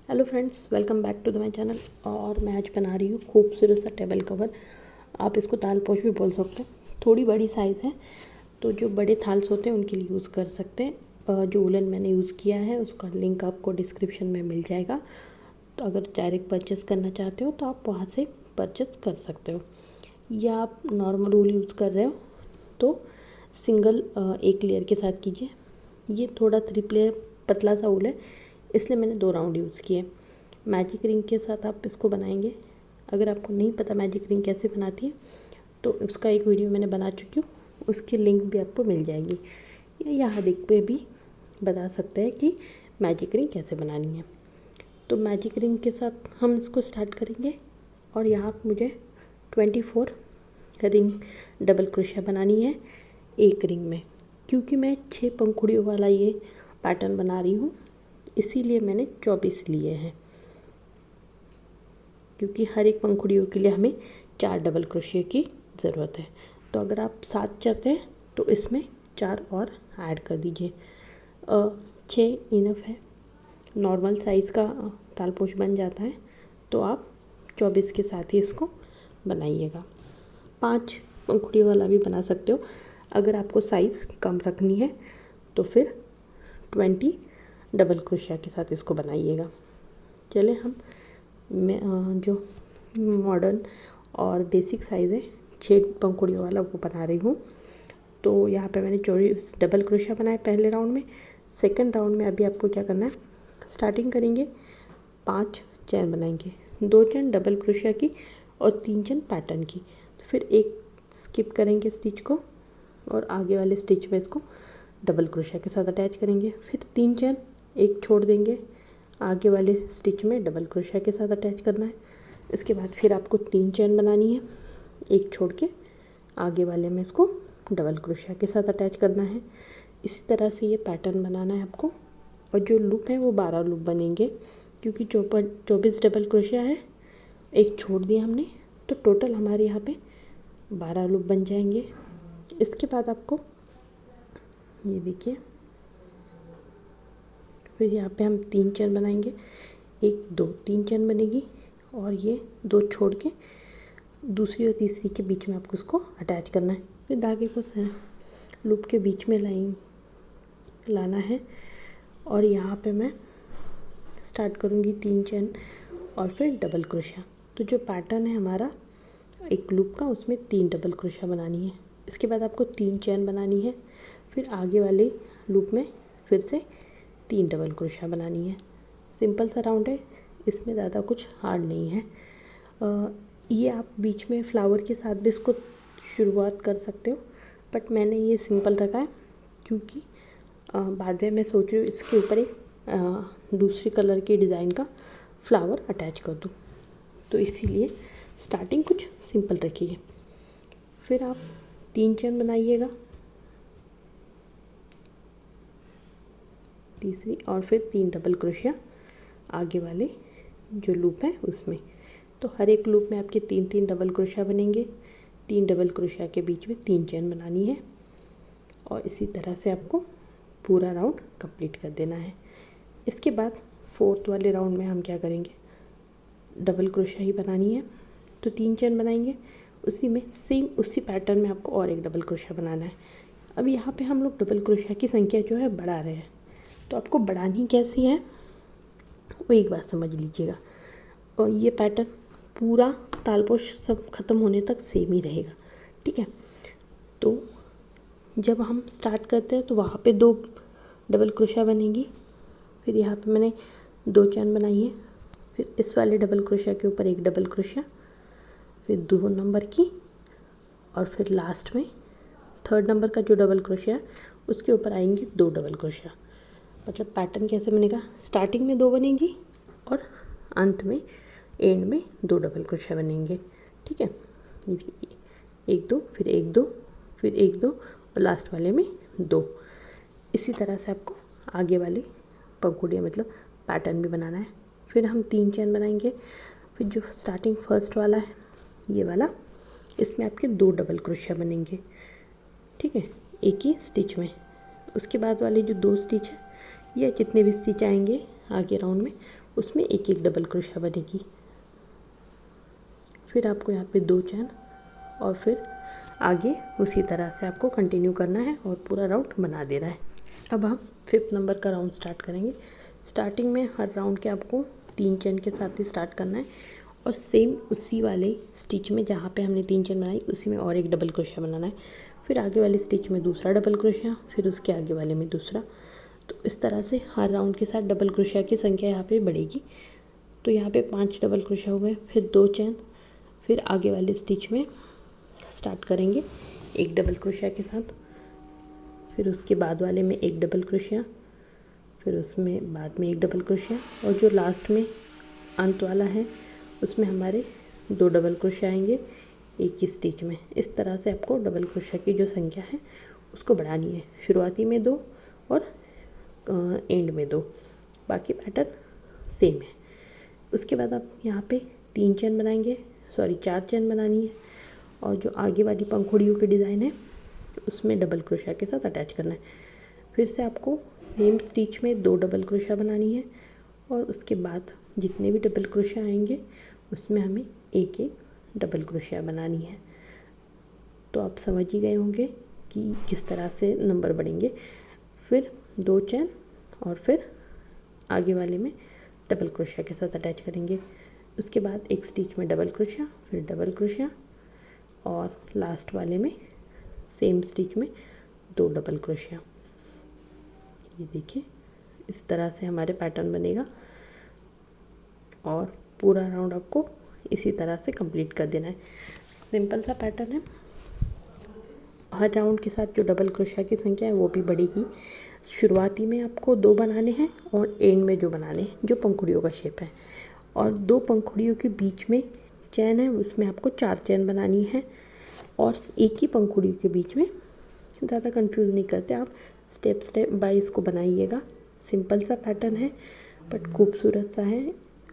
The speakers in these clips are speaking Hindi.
Hello friends, welcome back to the my channel. और मैं आज बना रही हूँ खूबसूरत सा टेबल कवर। आप इसको थालपोश भी बोल सकते हैं। थोड़ी बड़ी साइज़ है तो जो बड़े थाल्स होते हैं उनके लिए यूज़ कर सकते हैं। जो वुलन मैंने यूज़ किया है उसका लिंक आपको डिस्क्रिप्शन में मिल जाएगा। तो अगर डायरेक्ट परचेस करना चाहते हो तो आप वहाँ से परचेस कर सकते हो, या आप नॉर्मल वूल यूज़ कर रहे हो तो सिंगल एक लेयर के साथ कीजिए। ये थोड़ा 3 लेयर पतला सा वूल है, इसलिए मैंने 2 राउंड यूज़ किए। मैजिक रिंग के साथ आप इसको बनाएंगे। अगर आपको नहीं पता मैजिक रिंग कैसे बनाती है तो उसका एक वीडियो मैंने बना चुकी हूँ, उसकी लिंक भी आपको मिल जाएगी। या यहाँ देख पे भी बता सकते हैं कि मैजिक रिंग कैसे बनानी है। तो मैजिक रिंग के साथ हम इसको स्टार्ट करेंगे। और यहाँ मुझे 24 रिंग डबल क्रोशिया बनानी है एक रिंग में, क्योंकि मैं 6 पंखुड़ियों वाला ये पैटर्न बना रही हूँ, इसीलिए मैंने 24 लिए हैं। क्योंकि हर एक पंखुड़ियों के लिए हमें 4 डबल क्रोशिया की ज़रूरत है। तो अगर आप 7 चाहते हैं तो इसमें 4 और ऐड कर दीजिए। 6 इनफ है, नॉर्मल साइज़ का तालपोश बन जाता है। तो आप 24 के साथ ही इसको बनाइएगा। 5 पंखुड़ियों वाला भी बना सकते हो। अगर आपको साइज़ कम रखनी है तो फिर 20 डबल क्रोशिया के साथ इसको बनाइएगा। चले हम जो मॉडर्न और बेसिक साइज़ है 6 पंखुड़ियों वाला वो बना रही हूँ। तो यहाँ पे मैंने 24 डबल क्रोशिया बनाए पहले राउंड में। सेकंड राउंड में अभी आपको क्या करना है, स्टार्टिंग करेंगे 5 चैन बनाएंगे, 2 चैन डबल क्रोशिया की और 3 चैन पैटर्न की। तो फिर एक स्किप करेंगे स्टिच को और आगे वाले स्टिच में इसको डबल क्रोशिया के साथ अटैच करेंगे। फिर 3 चैन एक छोड़ देंगे, आगे वाले स्टिच में डबल क्रोशिया के साथ अटैच करना है। इसके बाद फिर आपको 3 चैन बनानी है, एक छोड़ के आगे वाले में इसको डबल क्रोशिया के साथ अटैच करना है। इसी तरह से ये पैटर्न बनाना है आपको। और जो लूप है वो 12 लूप बनेंगे, क्योंकि 24 डबल क्रोशिया है, एक छोड़ दिया हमने, तो टोटल हमारे यहाँ पे 12 लूप बन जाएंगे। इसके बाद आपको ये देखिए, फिर यहाँ पे हम 3 चैन बनाएंगे, 1 2 3 चैन बनेगी और ये 2 छोड़ के दूसरी और तीसरी के बीच में आपको इसको अटैच करना है। फिर धागे को लूप के बीच में लाना है और यहाँ पे मैं स्टार्ट करूँगी 3 चैन और फिर डबल क्रोशिया। तो जो पैटर्न है हमारा एक लूप का, उसमें 3 डबल क्रोशिया बनानी है। इसके बाद आपको 3 चैन बनानी है, फिर आगे वाले लूप में फिर से 3 डबल क्रोशिया बनानी है। सिंपल सा राउंड है, इसमें ज़्यादा कुछ हार्ड नहीं है। ये आप बीच में फ्लावर के साथ भी इसको शुरुआत कर सकते हो, बट मैंने ये सिंपल रखा है क्योंकि बाद में मैं सोच रही हूँ इसके ऊपर एक दूसरे कलर के डिज़ाइन का फ्लावर अटैच कर दूँ, तो इसीलिए स्टार्टिंग कुछ सिंपल रखिए। फिर आप 3 चैन बनाइएगा, तीसरी, और फिर 3 डबल क्रोशिया आगे वाले जो लूप है उसमें। तो हर एक लूप में आपके 3 डबल क्रोशिया बनेंगे। 3 डबल क्रोशिया के बीच में 3 चैन बनानी है और इसी तरह से आपको पूरा राउंड कंप्लीट कर देना है। इसके बाद 4th वाले राउंड में हम क्या करेंगे, डबल क्रोशिया ही बनानी है। तो 3 चैन बनाएंगे, उसी में सेम उसी पैटर्न में आपको और एक डबल क्रोशिया बनाना है। अब यहाँ पे हम लोग डबल क्रोशिया की संख्या जो है बढ़ा रहे हैं, तो आपको बढ़ानी कैसी है वो एक बात समझ लीजिएगा। और ये पैटर्न पूरा तालपोश सब ख़त्म होने तक सेम ही रहेगा, ठीक है। तो जब हम स्टार्ट करते हैं तो वहाँ पे 2 डबल क्रोशिया बनेगी। फिर यहाँ पे मैंने 2 चैन बनाई है, फिर इस वाले डबल क्रोशिया के ऊपर एक डबल क्रोशिया, फिर 2 नंबर की, और फिर लास्ट में 3rd नंबर का जो डबल क्रोशिया है उसके ऊपर आएंगी 2 डबल क्रोशिया। मतलब पैटर्न कैसे बनेगा, स्टार्टिंग में 2 बनेगी और अंत में एंड में 2 डबल क्रोशिया बनेंगे, ठीक है। 1 2 फिर 1 2 फिर 1 2 और लास्ट वाले में 2। इसी तरह से आपको आगे वाले पंखुड़ियाँ मतलब पैटर्न भी बनाना है। फिर हम 3 चैन बनाएंगे। फिर जो स्टार्टिंग फर्स्ट वाला है ये वाला, इसमें आपके 2 डबल क्रोशिया बनेंगे, ठीक है, एक ही स्टिच में। उसके बाद वाले जो 2 स्टिच है या जितने भी स्टिच आएंगे आगे राउंड में उसमें एक एक डबल क्रोशिया बनेगी। फिर आपको यहाँ पे 2 चैन और फिर आगे उसी तरह से आपको कंटिन्यू करना है और पूरा राउंड बना देना है। अब हम 5th नंबर का राउंड स्टार्ट करेंगे। स्टार्टिंग में हर राउंड के आपको 3 चैन के साथ ही स्टार्ट करना है और सेम उसी वाले स्टिच में जहाँ पे हमने 3 चैन बनाई उसी में और एक डबल क्रोशिया बनाना है। फिर आगे वाले स्टिच में दूसरा डबल क्रोशिया, फिर उसके आगे वाले में दूसरा। तो इस तरह से हर राउंड के साथ डबल क्रोशिया की संख्या यहाँ पे बढ़ेगी। तो यहाँ पे 5 डबल क्रोशिया हो गए, फिर 2 चैन, फिर आगे वाले स्टिच में स्टार्ट करेंगे एक डबल क्रोशिया के साथ, फिर उसके बाद वाले में एक डबल क्रोशिया, फिर उसमें बाद में एक डबल क्रोशिया और जो लास्ट में अंत वाला है उसमें हमारे 2 डबल क्रोशिया आएंगे एक ही स्टिच में। इस तरह से आपको डबल क्रोशिया की जो संख्या है उसको बढ़ानी है। शुरुआती में 2 और एंड में 2, बाकी पैटर्न सेम है। उसके बाद आप यहाँ पे 3 चैन बनाएंगे, 4 चैन बनानी है और जो आगे वाली पंखुड़ियों की डिज़ाइन है उसमें डबल क्रोशिया के साथ अटैच करना है। फिर से आपको सेम स्टिच में 2 डबल क्रोशिया बनानी है और उसके बाद जितने भी डबल क्रोशिया आएंगे उसमें हमें एक एक डबल क्रोशिया बनानी है। तो आप समझ ही गए होंगे कि किस तरह से नंबर बढ़ेंगे। फिर 2 चैन और फिर आगे वाले में डबल क्रोशिया के साथ अटैच करेंगे। उसके बाद एक स्टिच में डबल क्रोशिया, फिर डबल क्रोशिया और लास्ट वाले में सेम स्टिच में 2 डबल क्रोशिया। ये देखिए इस तरह से हमारे पैटर्न बनेगा और पूरा राउंड आपको इसी तरह से कंप्लीट कर देना है। सिंपल सा पैटर्न है। हर राउंड के साथ जो डबल क्रोशिया की संख्या है वो भी बढ़ेगी। शुरुआती में आपको 2 बनाने हैं और एंड में जो बनाने हैं जो पंखुड़ियों का शेप है, और 2 पंखुड़ियों के बीच में चैन है उसमें आपको 4 चैन बनानी है और एक ही पंखुड़ी के बीच में। ज़्यादा कंफ्यूज नहीं करते आप, स्टेप बाय इसको बनाइएगा। सिंपल सा पैटर्न है बट खूबसूरत सा है।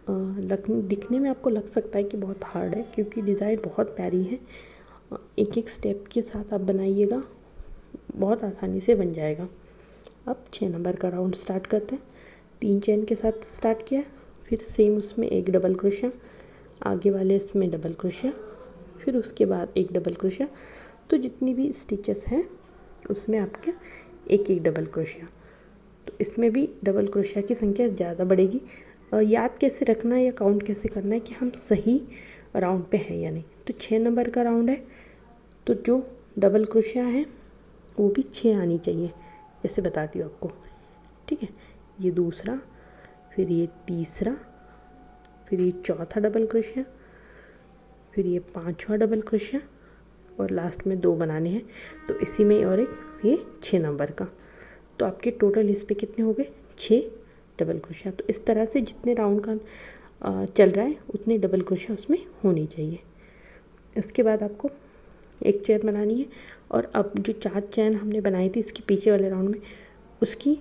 दिखने में आपको लग सकता है कि बहुत हार्ड है क्योंकि डिज़ाइन बहुत प्यारी है। एक एक स्टेप के साथ आप बनाइएगा, बहुत आसानी से बन जाएगा। अब 6 नंबर का राउंड स्टार्ट करते हैं। 3 चैन के साथ स्टार्ट किया, फिर सेम उसमें एक डबल क्रोशिया, आगे वाले इसमें डबल क्रोशिया, फिर उसके बाद एक डबल क्रोशिया। तो जितनी भी स्टिचेस हैं उसमें आपके एक एक डबल क्रोशिया। तो इसमें भी डबल क्रोशिया की संख्या ज़्यादा बढ़ेगी। याद कैसे रखना है या काउंट कैसे करना है कि हम सही राउंड पे हैं या नहीं। तो 6 नंबर का राउंड है तो जो डबल क्रोशिया है वो भी 6 आनी चाहिए, जैसे बताती हूँ आपको। ठीक है, ये दूसरा, फिर ये तीसरा, फिर ये चौथा डबल क्रोशिया, फिर ये 5वां डबल क्रोशिया और लास्ट में 2 बनाने हैं। तो इसी में और एक ये 6 नंबर का। तो आपके टोटल इस पे कितने हो गए? 6 डबल क्रोशिया। तो इस तरह से जितने राउंड का चल रहा है उतने डबल क्रोशिया उसमें होनी चाहिए। इसके बाद आपको एक चैन बनानी है और अब जो 4 चैन हमने बनाई थी इसके पीछे वाले राउंड में, उसकी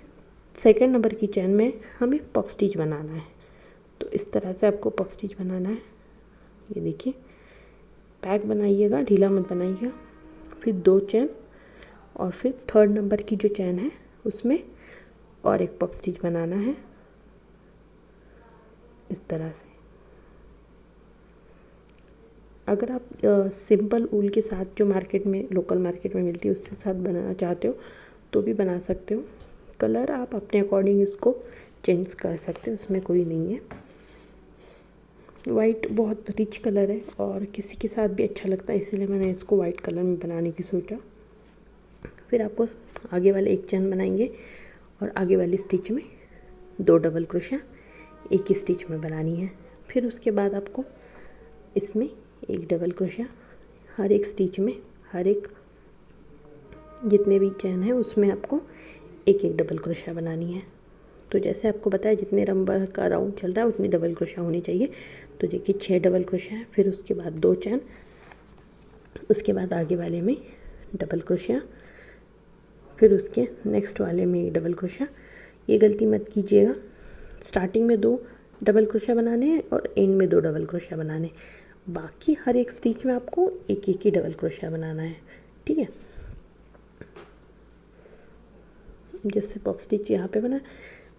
2nd नंबर की चैन में हमें पफ स्टिच बनाना है। तो इस तरह से आपको पफ स्टिच बनाना है। ये देखिए, पैक बनाइएगा, ढीला मत बनाइएगा। फिर 2 चैन और फिर 3rd नंबर की जो चैन है उसमें और एक पफ स्टिच बनाना है इस तरह से। अगर आप सिंपल ऊल के साथ जो मार्केट में, लोकल मार्केट में मिलती है उसके साथ बनाना चाहते हो तो भी बना सकते हो। कलर आप अपने अकॉर्डिंग इसको चेंज कर सकते हो, उसमें कोई नहीं है। वाइट बहुत रिच कलर है और किसी के साथ भी अच्छा लगता है, इसीलिए मैंने इसको वाइट कलर में बनाने की सोचा। फिर आपको आगे वाले एक चैन बनाएंगे और आगे वाली स्टिच में 2 डबल क्रोशिया एक ही स्टिच में बनानी है। फिर उसके बाद आपको इसमें एक डबल क्रोशिया हर एक स्टिच में, हर एक जितने भी चैन है उसमें आपको एक एक डबल क्रोशिया बनानी है। तो जैसे आपको बताया जितने नंबर का राउंड चल रहा है उतनी डबल क्रोशिया होनी चाहिए। तो देखिए 6 डबल क्रोशिया है, फिर उसके बाद 2 चैन, उसके बाद आगे वाले में डबल क्रोशिया, फिर उसके नेक्स्ट वाले में एक डबल क्रोशिया। ये गलती मत कीजिएगा, स्टार्टिंग में 2 डबल क्रोशिया बनाने हैं और एंड में 2 डबल क्रोशिया बनाने। बाकी हर एक स्टिच में आपको एक एक ही डबल क्रोशिया बनाना है। ठीक है, जैसे पॉप स्टिच यहाँ पे बना,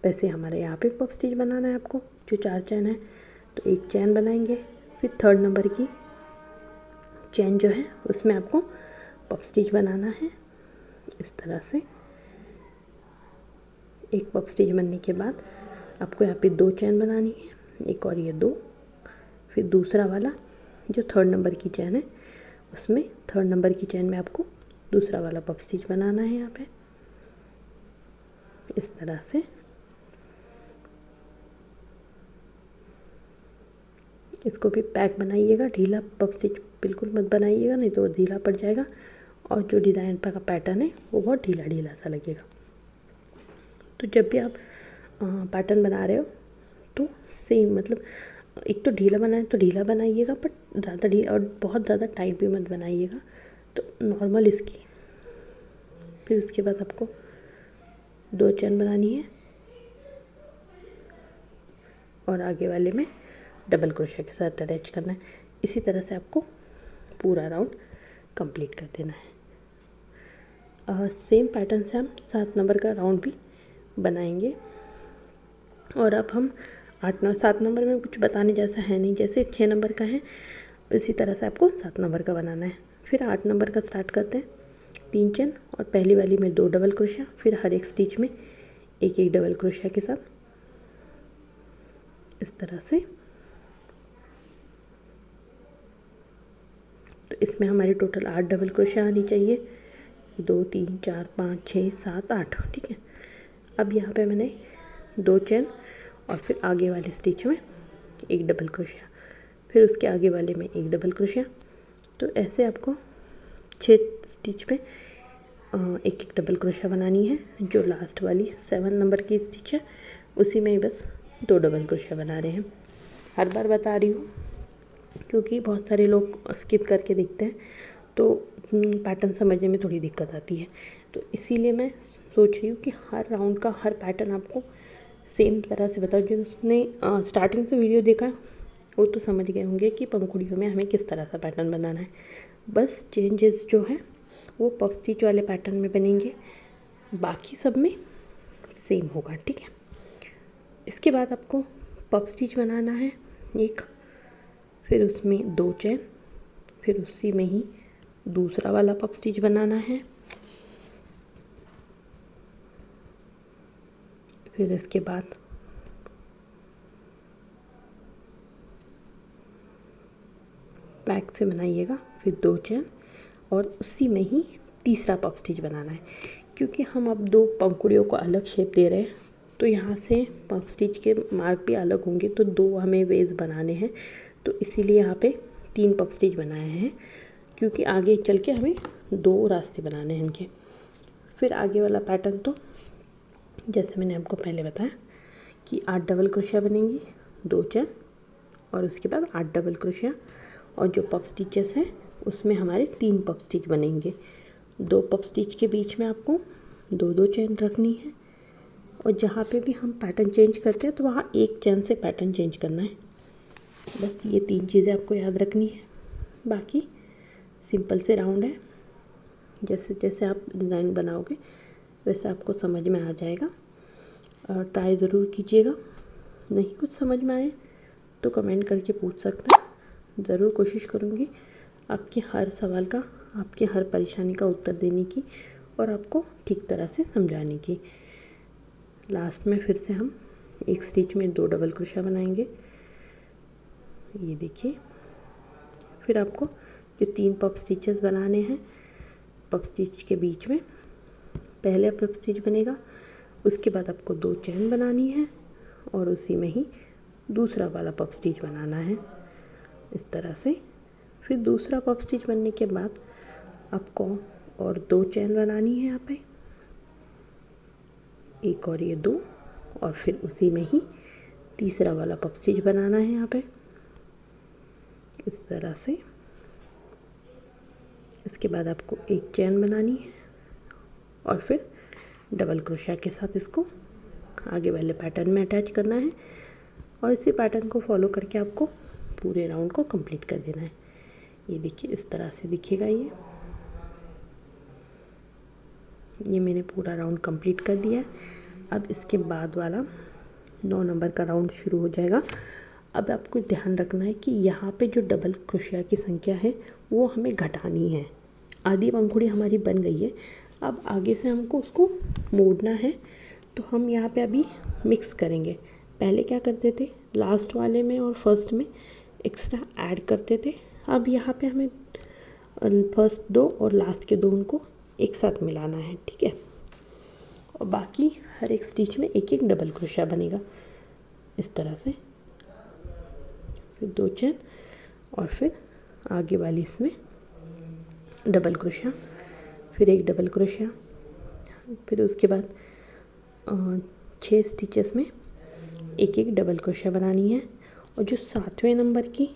वैसे हमारे यहाँ पे पफ स्टिच बनाना है आपको, जो 4 चैन है तो एक चैन बनाएंगे, फिर 3rd नंबर की चैन जो है उसमें आपको पफ स्टिच बनाना है। इस तरह से एक पफ स्टिच बनने के बाद आपको यहाँ पे 2 चैन बनानी है, एक और ये 2, फिर दूसरा वाला जो 3rd नंबर की चैन है उसमें 3rd नंबर की चैन में आपको दूसरा वाला पफ स्टिच बनाना है यहाँ पे। इस तरह से इसको भी पैक बनाइएगा, ढीला पफ स्टिच बिल्कुल मत बनाइएगा, नहीं तो ढीला पड़ जाएगा और जो डिज़ाइन का पैटर्न है वो बहुत ढीला ढीला सा लगेगा। तो जब भी आप पैटर्न बना रहे हो तो सेम मतलब एक तो ढीला बनाए तो ढीला बनाइएगा, बट ज़्यादा ढीला और बहुत ज़्यादा टाइट भी मत बनाइएगा, तो नॉर्मल इसकी। फिर उसके बाद आपको 2 चैन बनानी है और आगे वाले में डबल क्रोशिया के साथ अटैच करना है। इसी तरह से आपको पूरा राउंड कंप्लीट कर देना है। सेम पैटर्न से हम 7 नंबर का राउंड भी बनाएंगे। और अब हम 7 नंबर में कुछ बताने जैसा है नहीं, जैसे 6 नंबर का है इसी तरह से आपको 7 नंबर का बनाना है। फिर 8 नंबर का स्टार्ट करते हैं, 3 चैन और पहली वाली में 2 डबल क्रोशिया, फिर हर एक स्टिच में एक एक डबल क्रोशिया के साथ इस तरह से। तो इसमें हमारी टोटल 8 डबल क्रोशिया आनी चाहिए, 2 3 4 5 6 7 8, ठीक है। अब यहाँ पे मैंने 2 चैन और फिर आगे वाले स्टिच में एक डबल क्रोशिया, फिर उसके आगे वाले में एक डबल क्रोशिया। तो ऐसे आपको 6 स्टिच में एक एक डबल क्रोशिया बनानी है। जो लास्ट वाली 7 नंबर की स्टिच है उसी में ही बस 2 डबल क्रोशिया बना रहे हैं। हर बार बता रही हूँ क्योंकि बहुत सारे लोग स्किप करके देखते हैं तो पैटर्न समझने में थोड़ी दिक्कत आती है। तो इसीलिए मैं सोच रही हूँ कि हर राउंड का हर पैटर्न आपको सेम तरह से बताओ। जिसने स्टार्टिंग से वीडियो देखा वो तो समझ गए होंगे कि पंखुड़ियों में हमें किस तरह का पैटर्न बनाना है। बस चेंजेस जो है वो पफ स्टिच वाले पैटर्न में बनेंगे, बाकी सब में सेम होगा, ठीक है। इसके बाद आपको पफ स्टिच बनाना है एक, फिर उसमें 2 चैन, फिर उसी में ही दूसरा वाला पफ स्टिच बनाना है। फिर इसके बाद बैक से बनाइएगा, फिर 2 चैन और उसी में ही तीसरा पफ स्टिच बनाना है। क्योंकि हम अब 2 पंखुड़ियों को अलग शेप दे रहे हैं तो यहाँ से पफ स्टिच के मार्क भी अलग होंगे, तो 2 हमें वेज बनाने हैं। तो इसीलिए यहाँ पे 3 पफ स्टिच बनाए हैं, क्योंकि आगे चल के हमें 2 रास्ते बनाने हैं इनके। फिर आगे वाला पैटर्न तो जैसे मैंने आपको पहले बताया कि 8 डबल क्रोशिया बनेंगी, 2 चैन और उसके बाद 8 डबल क्रोशिया, और जो पफ स्टिचेस हैं उसमें हमारे 3 पफ स्टिच बनेंगे। 2 पफ स्टिच के बीच में आपको 2 चैन रखनी है, और जहाँ पे भी हम पैटर्न चेंज करते हैं तो वहाँ 1 चैन से पैटर्न चेंज करना है। बस ये 3 चीज़ें आपको याद रखनी है। बाकी सिंपल से राउंड है, जैसे जैसे आप डिज़ाइन बनाओगे वैसे आपको समझ में आ जाएगा। और ट्राई ज़रूर कीजिएगा, नहीं कुछ समझ में आए तो कमेंट करके पूछ सकते हैं। ज़रूर कोशिश करूँगी आपके हर सवाल का, आपके हर परेशानी का उत्तर देने की और आपको ठीक तरह से समझाने की। लास्ट में फिर से हम एक स्टिच में 2 डबल क्रोशिया बनाएंगे, ये देखिए। फिर आपको जो 3 पफ स्टिचेस बनाने हैं, पफ स्टिच के बीच में पहले पफ स्टिच बनेगा, उसके बाद आपको 2 चैन बनानी है और उसी में ही दूसरा वाला पफ स्टिच बनाना है इस तरह से। फिर दूसरा पफ स्टिच बनने के बाद आपको और 2 चैन बनानी है यहाँ पे, एक और ये 2, और फिर उसी में ही तीसरा वाला पफ स्टिच बनाना है यहाँ पे इस तरह से। इसके बाद आपको 1 चैन बनानी है और फिर डबल क्रोशिया के साथ इसको आगे वाले पैटर्न में अटैच करना है, और इसी पैटर्न को फॉलो करके आपको पूरे राउंड को कंप्लीट कर देना है। ये देखिए इस तरह से दिखेगा। ये मैंने पूरा राउंड कंप्लीट कर दिया है। अब इसके बाद वाला 9 नंबर का राउंड शुरू हो जाएगा। अब आपको ध्यान रखना है कि यहाँ पे जो डबल क्रोशिया की संख्या है वो हमें घटानी है। आधी पंखुड़ी हमारी बन गई है, अब आगे से हमको उसको मोड़ना है। तो हम यहाँ पे अभी मिक्स करेंगे। पहले क्या करते थे, लास्ट वाले में और फर्स्ट में एक्स्ट्रा ऐड करते थे। अब यहाँ पे हमें फर्स्ट 2 और लास्ट के 2 उनको एक साथ मिलाना है, ठीक है। और बाकी हर एक स्टिच में एक एक डबल क्रोशिया बनेगा इस तरह से। फिर 2 चेन और फिर आगे वाली इसमें डबल क्रोशिया, फिर एक डबल क्रोशिया, फिर उसके बाद 6 स्टिचेस में एक एक डबल क्रोशिया बनानी है। और जो 7वें नंबर की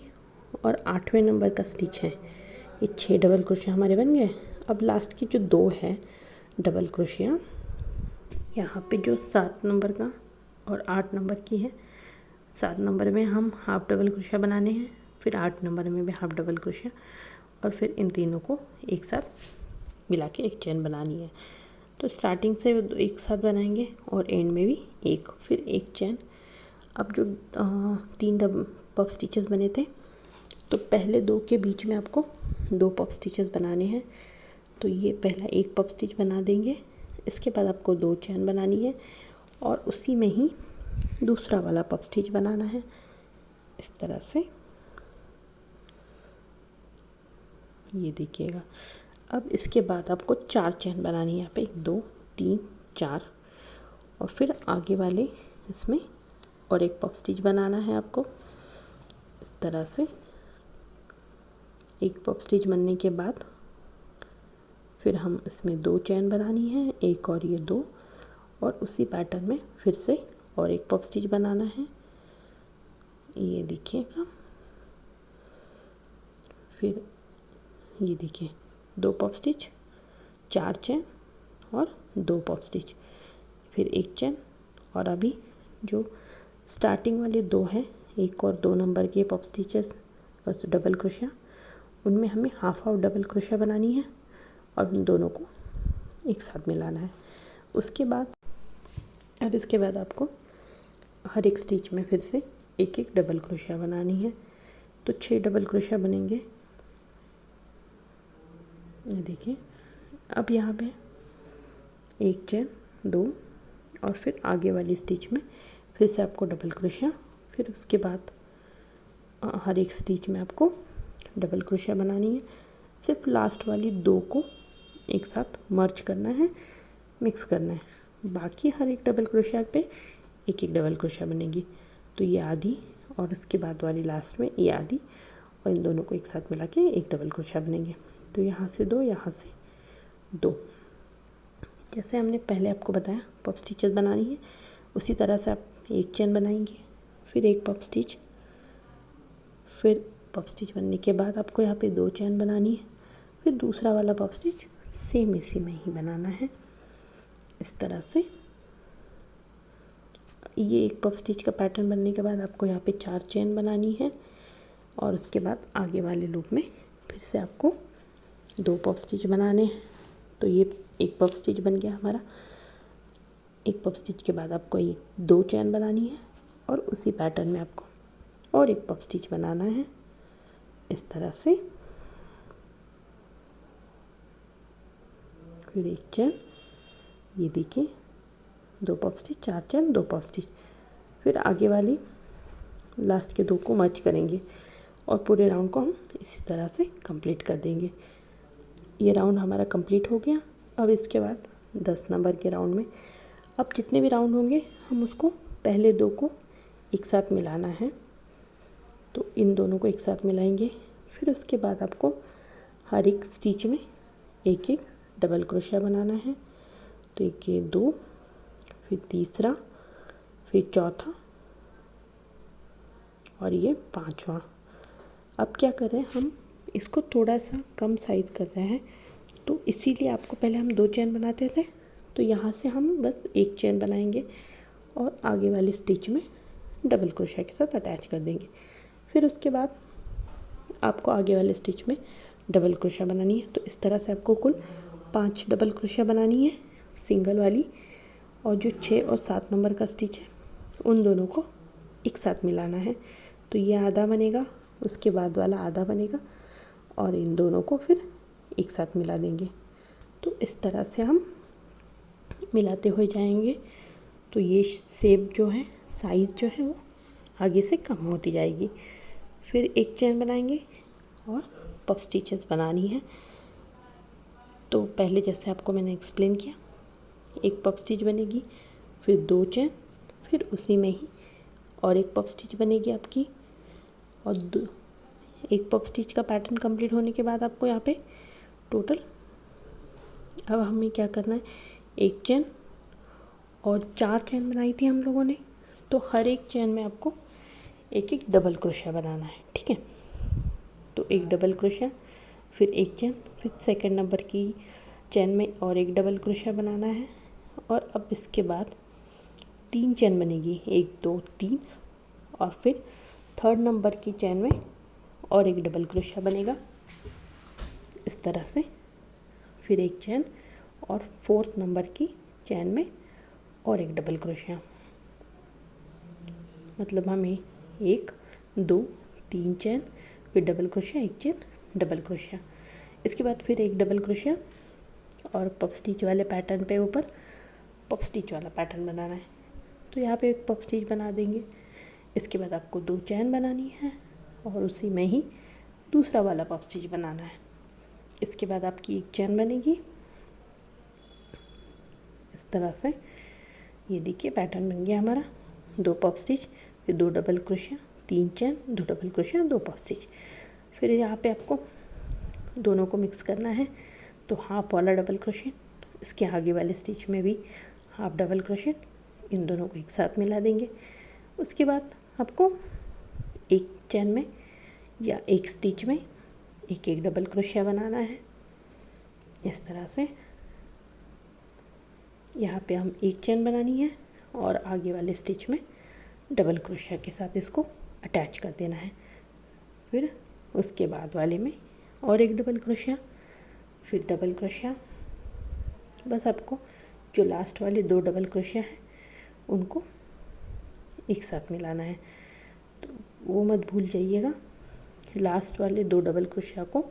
और 8वें नंबर का स्टिच है, ये 6 डबल क्रोशिया हमारे बन गए। अब लास्ट की जो 2 है डबल क्रोशिया, यहाँ पे जो 7 नंबर का और 8 नंबर की है, 7 नंबर में हम हाफ डबल क्रोशिया बनाने हैं, फिर 8 नंबर में भी हाफ डबल क्रोशिया, और फिर इन तीनों को एक साथ मिला के एक चेन बनानी है। तो स्टार्टिंग से एक साथ बनाएंगे और एंड में भी एक, फिर एक चेन। अब जो 3 पफ स्टिचेस बने थे, तो पहले 2 के बीच में आपको 2 पफ स्टिचेस बनाने हैं। तो ये पहला एक पफ स्टिच बना देंगे, इसके बाद आपको 2 चेन बनानी है और उसी में ही दूसरा वाला पफ स्टिच बनाना है इस तरह से। ये देखिएगा। अब इसके बाद आपको 4 चेन बनानी है यहाँ पे, 1 2 3 4, और फिर आगे वाले इसमें और एक पफ स्टिच बनाना है आपको इस तरह से। एक पफ स्टिच बनने के बाद फिर हम इसमें 2 चेन बनानी है, एक और ये 2, और उसी पैटर्न में फिर से और एक पफ स्टिच बनाना है। ये देखिएगा। फिर ये देखिए 2 पफ स्टिच, 4 चेन और 2 पफ स्टिच, फिर एक चेन। और अभी जो स्टार्टिंग वाले 2 हैं, 1 और 2 नंबर के पफ स्टिचेस और डबल क्रोशिया, उनमें हमें हाफ हाफ डबल क्रोशिया बनानी है और उन दोनों को एक साथ मिलाना है। उसके बाद अब इसके बाद आपको हर एक स्टिच में फिर से एक एक डबल क्रोशिया बनानी है। तो 6 डबल क्रोशिया बनेंगे। ये देखिए। अब यहाँ पे एक चेन, 2, और फिर आगे वाली स्टिच में फिर से आपको डबल क्रोशिया, फिर उसके बाद हर एक स्टिच में आपको डबल क्रोशिया बनानी है। सिर्फ लास्ट वाली 2 को एक साथ मर्ज करना है, मिक्स करना है। बाकी हर एक डबल क्रोशिया पे एक एक डबल क्रोशिया बनेगी। तो ये आधी और उसके बाद वाली लास्ट में ये आधी, और इन दोनों को एक साथ मिला के एक डबल क्रोशिया बनेंगे। तो यहाँ से 2, यहाँ से 2, जैसे हमने पहले आपको बताया पफ स्टिचेस बनानी है, उसी तरह से आप एक चेन बनाएंगे, फिर एक पफ स्टिच, फिर पफ स्टिच बनने के बाद आपको यहाँ पे 2 चेन बनानी है, फिर दूसरा वाला पफ स्टिच सेम इसी में ही बनाना है इस तरह से। ये एक पफ स्टिच का पैटर्न बनने के बाद आपको यहाँ पे 4 चेन बनानी है, और उसके बाद आगे वाले लूप में फिर से आपको 2 पफ स्टिच बनाने हैं। तो ये एक पफ स्टिच बन गया हमारा। एक पफ स्टिच के बाद आपको ये 2 चेन बनानी है, और उसी पैटर्न में आपको और एक पफ स्टिच बनाना है इस तरह से। फिर एक चेन, ये देखिए 2 puff stitch, 4 chain, 2 puff stitch, फिर आगे वाली लास्ट के 2 को मर्ज करेंगे और पूरे राउंड को हम इसी तरह से कंप्लीट कर देंगे। ये राउंड हमारा कंप्लीट हो गया। अब इसके बाद 10 नंबर के राउंड में अब जितने भी राउंड होंगे हम उसको पहले 2 को एक साथ मिलाना है। तो इन दोनों को एक साथ मिलाएंगे, फिर उसके बाद आपको हर एक स्टिच में एक एक डबल क्रोशिया बनाना है। तो एक ये 2, फिर तीसरा, फिर चौथा, और ये 5वां। अब क्या कर रहे हैं, हम इसको थोड़ा सा कम साइज़ कर रहे हैं, तो इसीलिए आपको पहले हम 2 चेन बनाते थे, तो यहाँ से हम बस एक चेन बनाएंगे और आगे वाली स्टिच में डबल क्रोशिया के साथ अटैच कर देंगे। फिर उसके बाद आपको आगे वाले स्टिच में डबल क्रोशिया बनानी है। तो इस तरह से आपको कुल 5 डबल क्रोशिया बनानी है सिंगल वाली, और जो 6 और 7 नंबर का स्टिच है उन दोनों को एक साथ मिलाना है। तो ये आधा बनेगा, उसके बाद वाला आधा बनेगा और इन दोनों को फिर एक साथ मिला देंगे। तो इस तरह से हम मिलाते हुए जाएंगे। तो ये शेप जो है, साइज़ जो है वो आगे से कम होती जाएगी। फिर एक चेन बनाएंगे और पफ स्टिचेस बनानी है। तो पहले जैसे आपको मैंने एक्सप्लेन किया, एक पफ स्टिच बनेगी, फिर 2 चेन, फिर उसी में ही और एक पफ स्टिच बनेगी आपकी, और एक पफ स्टिच का पैटर्न कंप्लीट होने के बाद आपको यहाँ पे टोटल, अब हमें क्या करना है, एक चेन और 4 चेन बनाई थी हम लोगों ने, तो हर एक चेन में आपको एक एक डबल क्रोशिया बनाना है, ठीक है। तो एक डबल क्रोशिया, फिर एक चेन, फिर सेकंड नंबर की चेन में और एक डबल क्रोशिया बनाना है। और अब इसके बाद 3 चेन बनेगी, 1 2 3, और फिर थर्ड नंबर की चेन में और एक डबल क्रोशिया बनेगा इस तरह से, फिर एक चेन और फोर्थ नंबर की चेन में और एक डबल क्रोशिया। मतलब हमें 1 2 3 चेन, फिर डबल क्रोशिया, एक चेन, डबल क्रोशिया। इसके बाद फिर एक डबल क्रोशिया और पफ स्टिच वाले पैटर्न पे ऊपर पफ स्टिच वाला पैटर्न बनाना है। तो यहाँ पे एक पफ स्टिच बना देंगे। इसके बाद आपको 2 चेन बनानी है और उसी में ही दूसरा वाला पफ स्टिच बनाना है। इसके बाद आपकी एक चेन बनेगी इस तरह से। ये देखिए पैटर्न बन गया हमारा, 2 पफ स्टिच, फिर 2 double crochet, 3 chain, 2 double crochet, 2 puff stitch. फिर यहाँ पे आपको दोनों को मिक्स करना है। तो हाफ वाला डबल क्रोशिया, इसके आगे वाले स्टिच में भी हाफ डबल क्रोशिया, इन दोनों को एक साथ मिला देंगे। उसके बाद आपको एक चेन में या एक स्टिच में एक एक डबल क्रोशिया बनाना है इस तरह से। यहाँ पे हम एक चेन बनानी है और आगे वाले स्टिच में डबल क्रोशिया के साथ इसको अटैच कर देना है। फिर उसके बाद वाले में और एक डबल क्रोशिया, फिर डबल क्रोशिया। बस आपको जो लास्ट वाले 2 डबल क्रोशिया हैं उनको एक साथ मिलाना है। तो वो मत भूल जाइएगा, लास्ट वाले 2 डबल क्रोशिया को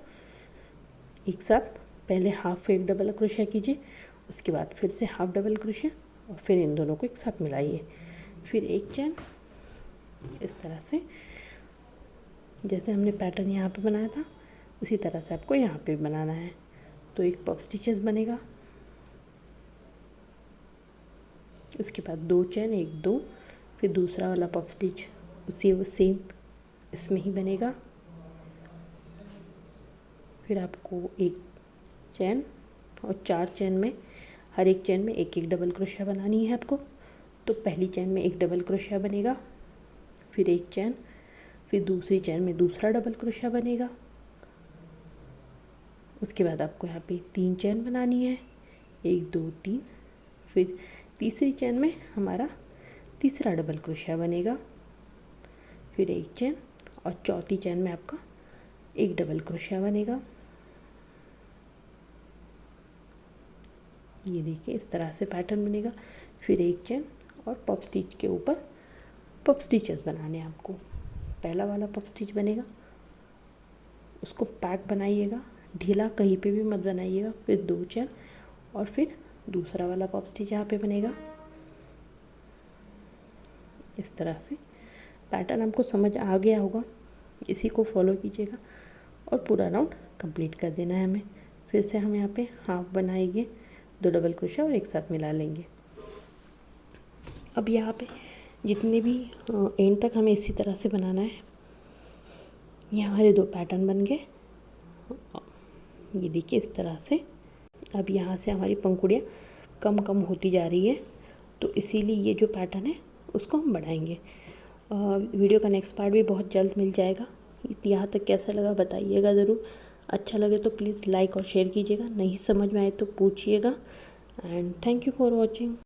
एक साथ पहले हाफ एक डबल क्रोशिया कीजिए, उसके बाद फिर से हाफ डबल क्रोशिया और फिर इन दोनों को एक साथ मिलाइए। फिर एक चेन इस तरह से, जैसे हमने पैटर्न यहाँ पे बनाया था उसी तरह से आपको यहाँ पे बनाना है। तो एक पफ स्टिचेस बनेगा, उसके बाद 2 चेन, 1 2, फिर दूसरा वाला पफ स्टिच उसी वो सेम इसमें ही बनेगा। फिर आपको एक चेन और 4 चेन में, हर एक चेन में एक एक डबल क्रोशिया बनानी है आपको। तो पहली चेन में एक डबल क्रोशिया बनेगा, फिर एक चेन, फिर दूसरी चेन में दूसरा डबल क्रोशिया बनेगा। उसके बाद आपको यहाँ पे 3 चेन बनानी है, 1 2 3, फिर तीसरी चेन में हमारा तीसरा डबल क्रोशिया बनेगा, फिर एक चेन और चौथी चेन में आपका एक डबल क्रोशिया बनेगा। ये देखिए इस तरह से पैटर्न बनेगा। फिर एक चेन और पफ स्टिच के ऊपर पफ स्टिचेस बनाने हैं आपको। पहला वाला पफ स्टिच बनेगा, उसको पैक बनाइएगा, ढीला कहीं पे भी मत बनाइएगा। फिर 2 चेन और फिर दूसरा वाला पफ स्टिच यहाँ पे बनेगा इस तरह से। पैटर्न हमको समझ आ गया होगा, इसी को फॉलो कीजिएगा और पूरा राउंड कंप्लीट कर देना है हमें। फिर से हम यहाँ पे हाफ बनाएंगे, 2 डबल क्रोशिया और एक साथ मिला लेंगे। अब यहाँ पे जितने भी एंड तक हमें इसी तरह से बनाना है। ये हमारे 2 पैटर्न बन गए, ये देखिए इस तरह से। अब यहाँ से हमारी पंखुड़ियाँ कम कम होती जा रही है, तो इसीलिए ये जो पैटर्न है उसको हम बढ़ाएंगे। वीडियो का नेक्स्ट पार्ट भी बहुत जल्द मिल जाएगा। यहाँ तक कैसा लगा बताइएगा ज़रूर। अच्छा लगे तो प्लीज़ लाइक और शेयर कीजिएगा, नहीं समझ में आए तो पूछिएगा। And thank you for watching.